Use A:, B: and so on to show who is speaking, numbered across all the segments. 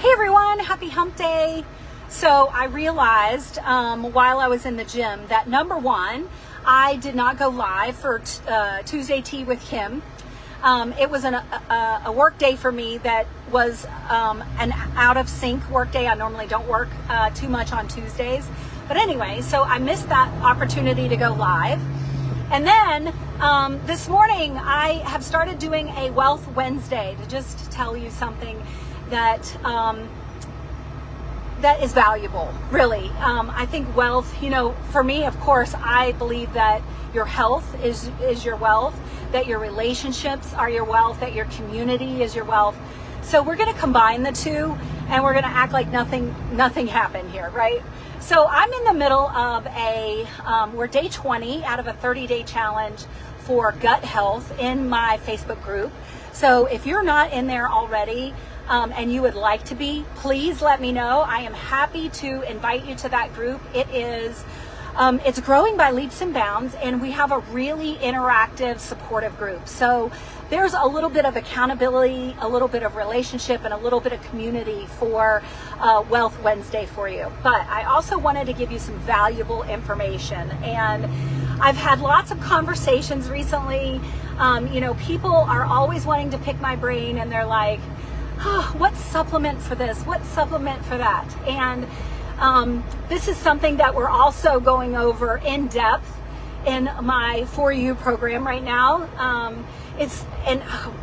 A: Hey everyone, happy hump day. So I realized while I was in the gym that number one, I did not go live for Tuesday Tea with Kim. It was a work day for me that was an out of sync work day. I normally don't work too much on Tuesdays. But anyway, so I missed that opportunity to go live. And then this morning I have started doing a Wealth Wednesday to just tell you something that that is valuable, really. I think wealth, for me, of course, I believe that your health is your wealth, that your relationships are your wealth, that your community is your wealth. So we're going to combine the two, and we're going to act like nothing happened here, right? So I'm in the middle of we're day 20 out of a 30-day challenge for gut health in my Facebook group. So if you're not in there already, and you would like to be, please let me know. I am happy to invite you to that group. It's growing by leaps and bounds, and we have a really interactive, supportive group. So there's a little bit of accountability, a little bit of relationship, and a little bit of community for Wealth Wednesday for you. But I also wanted to give you some valuable information, and I've had lots of conversations recently. People are always wanting to pick my brain, and they're like, oh, what supplement for this? What supplement for that? And this is something that we're also going over in depth in my F.O.R-YOU program right now.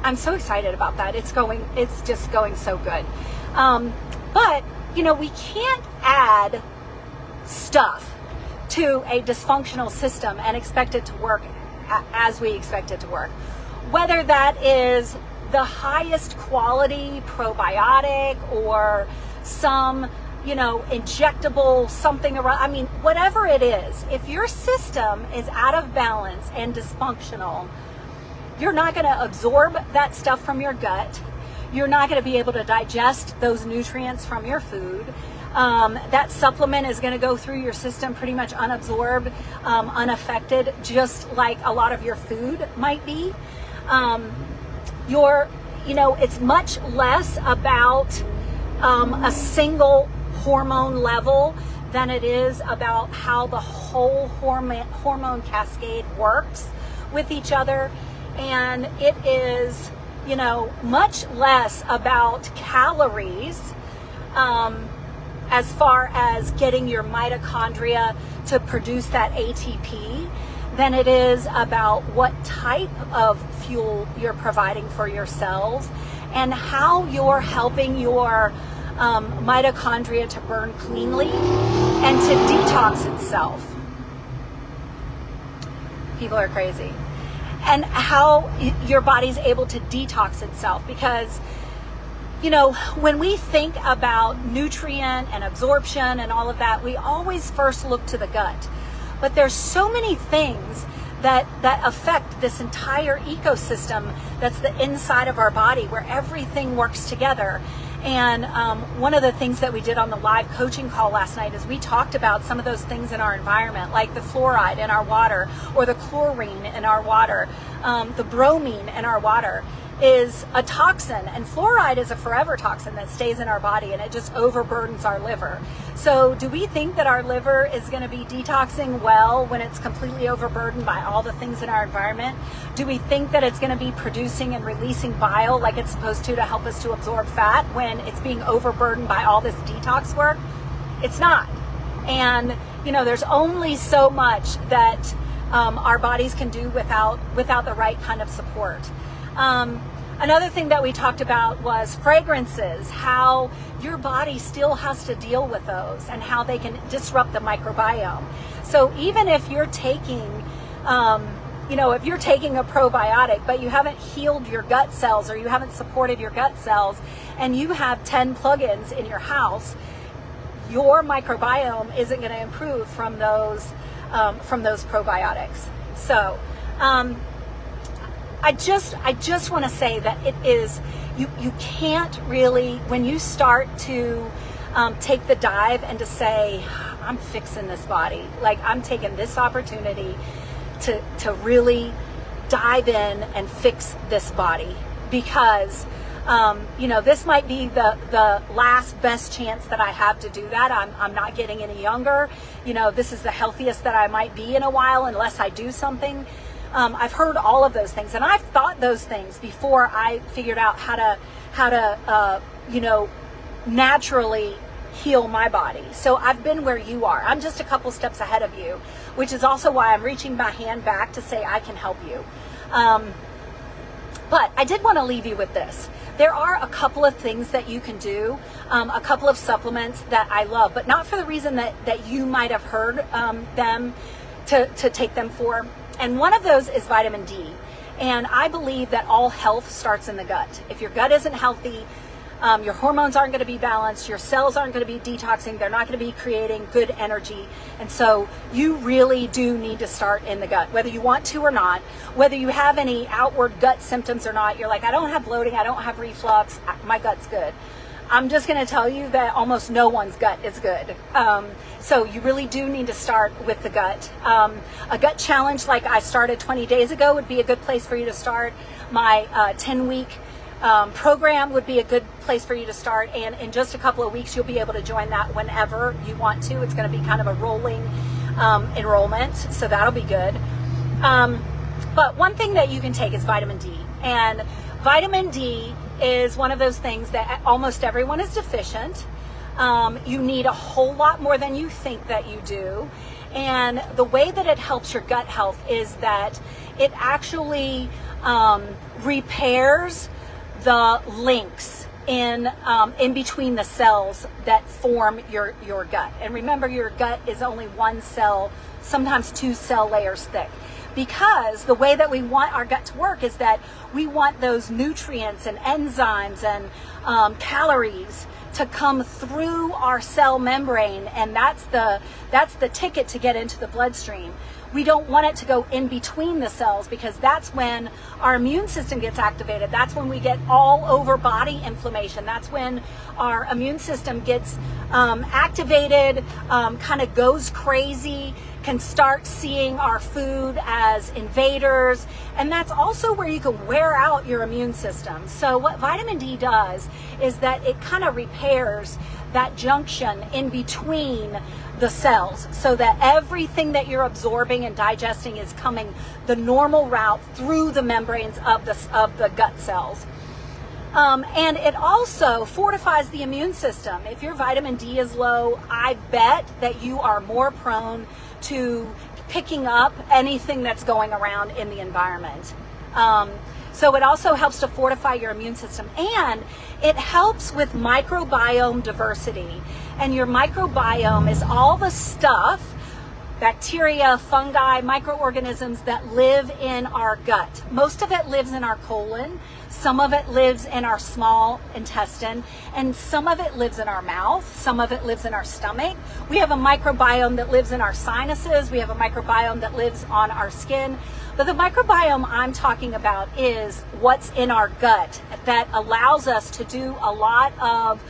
A: I'm so excited about that. It's just going so good. But we can't add stuff to a dysfunctional system and expect it to work as we expect it to work. Whether that is the highest quality probiotic or some, injectable something around, whatever it is, if your system is out of balance and dysfunctional, you're not going to absorb that stuff from your gut. You're not going to be able to digest those nutrients from your food. That supplement is going to go through your system pretty much unabsorbed, unaffected, just like a lot of your food might be. It's much less about a single hormone level than it is about how the whole hormone cascade works with each other. And it is, much less about calories as far as getting your mitochondria to produce that ATP than it is about what type of fuel you're providing for your cells and how you're helping your mitochondria to burn cleanly and to detox itself. People are crazy. And how your body's able to detox itself, because when we think about nutrient and absorption and all of that, we always first look to the gut. But there's so many things that affect this entire ecosystem that's the inside of our body, where everything works together. And one of the things that we did on the live coaching call last night is we talked about some of those things in our environment, like the fluoride in our water, or the chlorine in our water, the bromine in our water is a toxin, and fluoride is a forever toxin that stays in our body, and it just overburdens our liver. So do we think that our liver is going to be detoxing well when it's completely overburdened by all the things in our environment? Do we think that it's going to be producing and releasing bile like it's supposed to help us to absorb fat when it's being overburdened by all this detox work? It's not. And there's only so much that our bodies can do without the right kind of support. Another thing that we talked about was fragrances, how your body still has to deal with those and how they can disrupt the microbiome. So even if you're taking, if you're taking a probiotic, but you haven't healed your gut cells or you haven't supported your gut cells, and you have 10 plugins in your house, your microbiome isn't going to improve from those probiotics. So, I just want to say that it is, you can't really, when you start to take the dive and to say, I'm fixing this body, like I'm taking this opportunity to really dive in and fix this body, because You know, this might be the last best chance that I have to do that. I'm not getting any younger. You know, this is the healthiest that I might be in a while unless I do something. I've heard all of those things, and I've thought those things before I figured out how to you know, naturally heal my body. So I've been where you are. I'm just a couple steps ahead of you, which is also why I'm reaching my hand back to say I can help you. But I did want to leave you with this. There are a couple of things that you can do, a couple of supplements that I love, but not for the reason that you might have heard them to take them for. And one of those is vitamin D. And I believe that all health starts in the gut. If your gut isn't healthy, your hormones aren't going to be balanced, your cells aren't going to be detoxing, they're not going to be creating good energy. And so you really do need to start in the gut, whether you want to or not, whether you have any outward gut symptoms or not. You're like, I don't have bloating, I don't have reflux, my gut's good. I'm just going to tell you that almost no one's gut is good. So you really do need to start with the gut. A gut challenge like I started 20 days ago would be a good place for you to start. My 10-week program would be a good place for you to start, and in just a couple of weeks you'll be able to join that whenever you want to. It's going to be kind of a rolling enrollment, so that'll be good. But one thing that you can take is vitamin D, and vitamin D is one of those things that almost everyone is deficient. You need a whole lot more than you think that you do, and the way that it helps your gut health is that it actually repairs the links in between the cells that form your gut. And remember, your gut is only one cell, sometimes two cell layers thick. Because the way that we want our gut to work is that we want those nutrients and enzymes and calories to come through our cell membrane, and that's the ticket to get into the bloodstream. We don't want it to go in between the cells, because that's when our immune system gets activated. That's when we get all over body inflammation. That's when our immune system gets activated, kind of goes crazy, can start seeing our food as invaders. And that's also where you can wear out your immune system. So what vitamin D does is that it kind of repairs that junction in between the cells, so that everything that you're absorbing and digesting is coming the normal route through the membranes of the gut cells. And it also fortifies the immune system. If your vitamin D is low, I bet that you are more prone to picking up anything that's going around in the environment. So it also helps to fortify your immune system, and it helps with microbiome diversity. And your microbiome is all the stuff, bacteria, fungi, microorganisms that live in our gut. Most of it lives in our colon, some of it lives in our small intestine, and some of it lives in our mouth, some of it lives in our stomach. We have a microbiome that lives in our sinuses, we have a microbiome that lives on our skin. But the microbiome I'm talking about is what's in our gut that allows us to do a lot of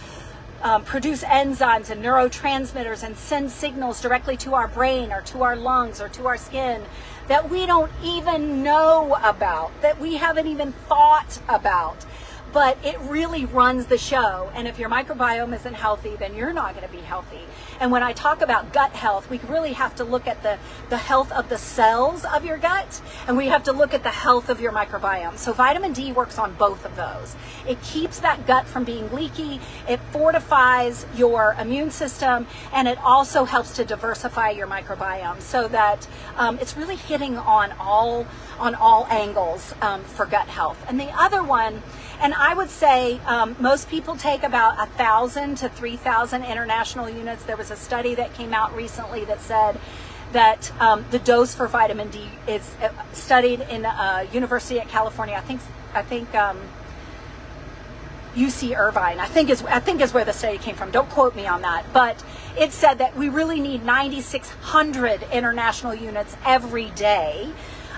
A: produce enzymes and neurotransmitters and send signals directly to our brain or to our lungs or to our skin that we don't even know about, that we haven't even thought about. But it really runs the show. And if your microbiome isn't healthy, then you're not going to be healthy. And when I talk about gut health, we really have to look at the health of the cells of your gut, and we have to look at the health of your microbiome. So vitamin D works on both of those. It keeps that gut from being leaky, it fortifies your immune system, and it also helps to diversify your microbiome, so that it's really hitting on all angles for gut health. And the other one, and I would say most people take about 1,000 to 3,000 international units. There was a study that came out recently that said that the dose for vitamin D is studied in University of California. I think UC Irvine. I think is where the study came from. Don't quote me on that, but it said that we really need 9,600 international units every day.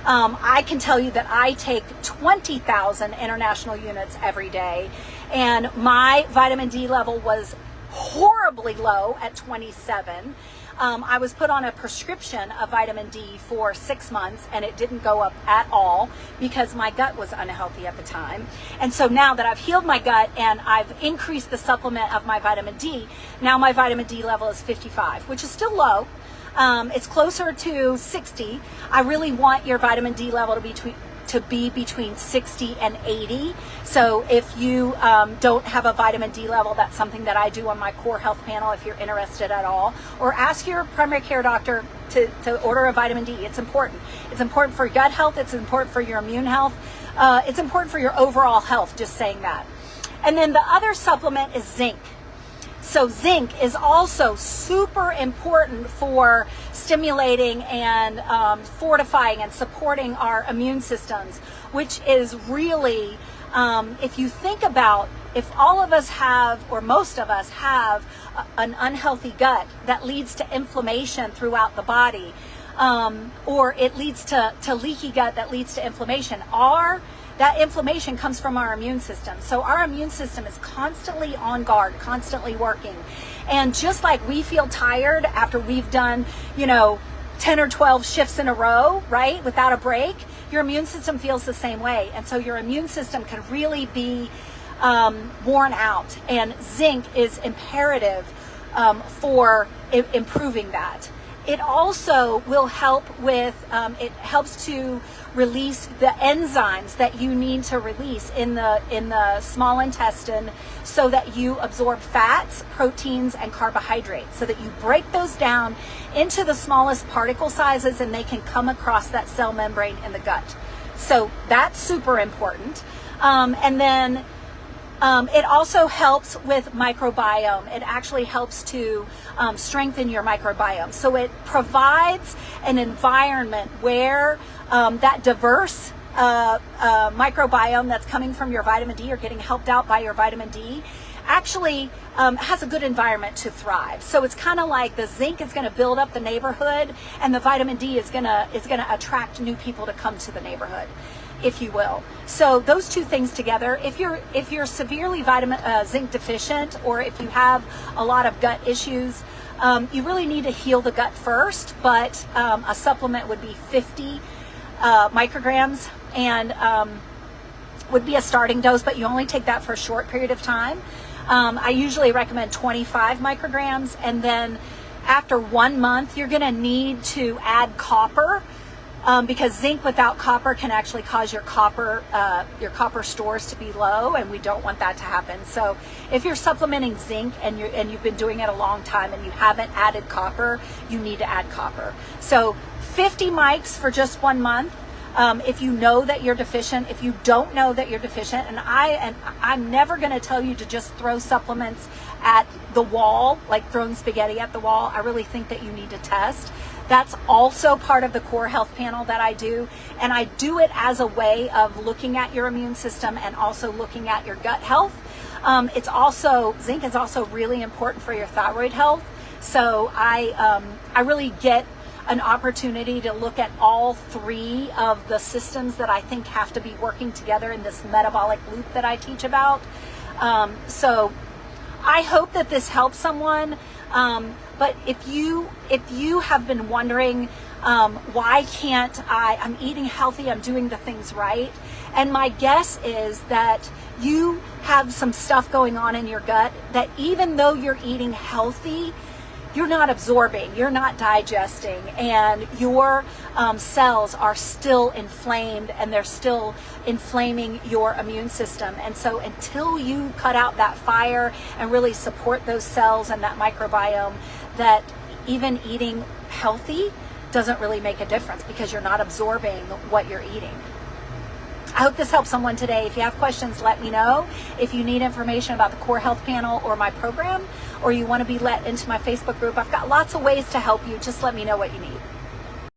A: I can tell you that I take 20,000 international units every day, and my vitamin D level was horribly low at 27. I was put on a prescription of vitamin D for 6 months, and it didn't go up at all because my gut was unhealthy at the time. And so now that I've healed my gut and I've increased the supplement of my vitamin D, now my vitamin D level is 55, which is still low. It's closer to 60. I really want your vitamin D level to be between 60 and 80. So if you don't have a vitamin D level, that's something that I do on my core health panel if you're interested at all. Or ask your primary care doctor to order a vitamin D. It's important. It's important for gut health. It's important for your immune health. It's important for your overall health, just saying that. And then the other supplement is zinc. So zinc is also super important for stimulating and fortifying and supporting our immune systems, which is really, if you think about, if all of us have, or most of us have, an unhealthy gut that leads to inflammation throughout the body, or it leads to leaky gut that leads to inflammation, that inflammation comes from our immune system. So our immune system is constantly on guard, constantly working. And just like we feel tired after we've done, 10 or 12 shifts in a row, right, without a break, your immune system feels the same way. And so your immune system can really be worn out. And zinc is imperative for improving that. It also will help with, it helps to release the enzymes that you need to release in the small intestine so that you absorb fats, proteins, and carbohydrates, so that you break those down into the smallest particle sizes and they can come across that cell membrane in the gut. So that's super important. And then it also helps with microbiome. It actually helps to strengthen your microbiome. So it provides an environment where that diverse microbiome that's coming from your vitamin D or getting helped out by your vitamin D actually has a good environment to thrive. So it's kind of like the zinc is going to build up the neighborhood, and the vitamin D is going to attract new people to come to the neighborhood, if you will. So those two things together, if you're severely zinc deficient, or if you have a lot of gut issues, you really need to heal the gut first. But a supplement would be 50 micrograms, and would be a starting dose, but you only take that for a short period of time. I usually recommend 25 micrograms, and then after 1 month, you're going to need to add copper. Because zinc without copper can actually cause your copper stores to be low, and we don't want that to happen. So if you're supplementing zinc and you've been doing it a long time and you haven't added copper, you need to add copper. So 50 mics for just 1 month. If you know that you're deficient, if you don't know that you're deficient, and I'm never going to tell you to just throw supplements at the wall, like throwing spaghetti at the wall. I really think that you need to test. That's also part of the core health panel that I do, and I do it as a way of looking at your immune system and also looking at your gut health. Zinc is also really important for your thyroid health. So I really get an opportunity to look at all three of the systems that I think have to be working together in this metabolic loop that I teach about. So I hope that this helps someone. But if you have been wondering, why can't I'm eating healthy, I'm doing the things right, and my guess is that you have some stuff going on in your gut that even though you're eating healthy, you're not absorbing, you're not digesting, and your cells are still inflamed, and they're still inflaming your immune system. And so until you cut out that fire and really support those cells and that microbiome, that even eating healthy doesn't really make a difference, because you're not absorbing what you're eating. I hope this helps someone today. If you have questions, let me know. If you need information about the Core Health Panel or my program, or you want to be let into my Facebook group, I've got lots of ways to help you. Just let me know what you need.